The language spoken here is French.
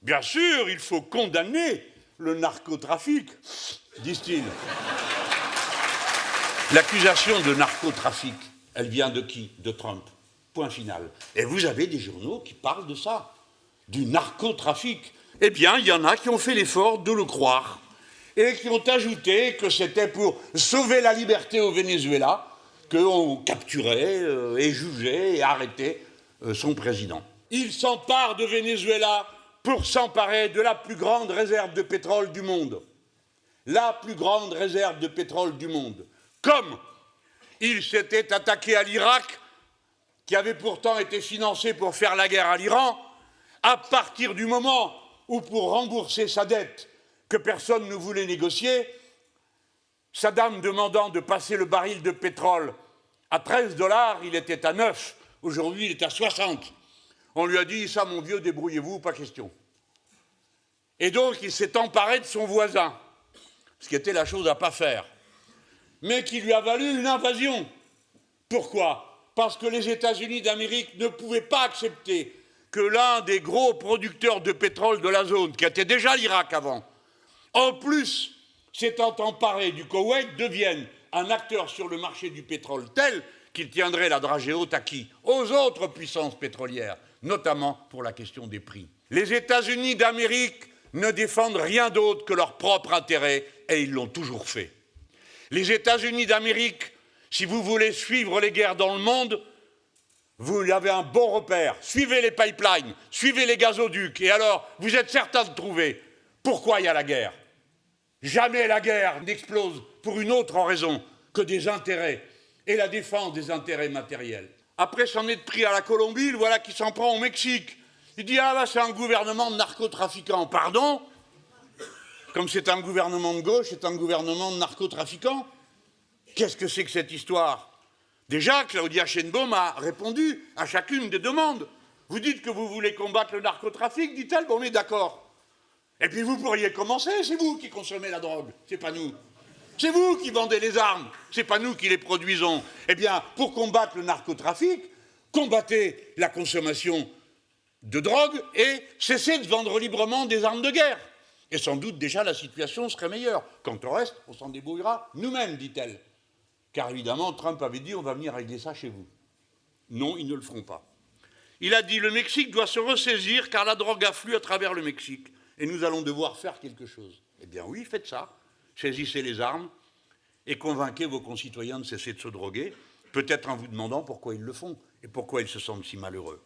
Bien sûr, il faut condamner le narcotrafic, disent-ils. L'accusation de narcotrafic, elle vient de qui? De Trump. Point final. Et vous avez des journaux qui parlent de ça, du narcotrafic. Eh bien, il y en a qui ont fait l'effort de le croire et qui ont ajouté que c'était pour sauver la liberté au Venezuela qu'on capturait et jugeait et arrêtait son président. Il s'empare de Venezuela pour s'emparer de la plus grande réserve de pétrole du monde. La plus grande réserve de pétrole du monde. Comme il s'était attaqué à l'Irak, qui avait pourtant été financé pour faire la guerre à l'Iran, à partir du moment où, pour rembourser sa dette que personne ne voulait négocier, Saddam demandant de passer le baril de pétrole à 13 $, il était à 9. Aujourd'hui, il est à 60. On lui a dit, ça, mon vieux, débrouillez-vous, pas question. Et donc, il s'est emparé de son voisin, ce qui était la chose à ne pas faire, mais qui lui a valu une invasion. Pourquoi? Parce que les États-Unis d'Amérique ne pouvaient pas accepter que l'un des gros producteurs de pétrole de la zone, qui était déjà l'Irak avant, en plus, s'étant emparé du Koweït, devienne un acteur sur le marché du pétrole tel qu'il tiendrait la dragée haute à qui? Aux autres puissances pétrolières, notamment pour la question des prix. Les États-Unis d'Amérique ne défendent rien d'autre que leur propre intérêt, et ils l'ont toujours fait. Les États-Unis d'Amérique, si vous voulez suivre les guerres dans le monde, vous avez un bon repère. Suivez les pipelines, suivez les gazoducs, et alors, vous êtes certain de trouver pourquoi il y a la guerre. Jamais la guerre n'explose pour une autre raison que des intérêts et la défense des intérêts matériels. Après s'en être pris à la Colombie, le voilà qui s'en prend au Mexique. Il dit, ah bah c'est un gouvernement de narcotrafiquants. Pardon? Comme c'est un gouvernement de gauche, c'est un gouvernement de narcotrafiquants? Qu'est-ce que c'est que cette histoire? Déjà, Claudia Sheinbaum a répondu à chacune des demandes. Vous dites que vous voulez combattre le narcotrafic, dit-elle, bon, on est d'accord. Et puis vous pourriez commencer, c'est vous qui consommez la drogue, c'est pas nous. C'est vous qui vendez les armes, c'est pas nous qui les produisons. Eh bien, pour combattre le narcotrafic, combattez la consommation de drogue et cessez de vendre librement des armes de guerre. Et sans doute déjà la situation serait meilleure. Quant au reste, on s'en débrouillera nous-mêmes, dit-elle. Car évidemment, Trump avait dit on va venir régler ça chez vous. Non, ils ne le feront pas. Il a dit le Mexique doit se ressaisir car la drogue afflue à travers le Mexique. Et nous allons devoir faire quelque chose. Eh bien oui, faites ça. Saisissez les armes et convainquez vos concitoyens de cesser de se droguer, peut-être en vous demandant pourquoi ils le font et pourquoi ils se sentent si malheureux.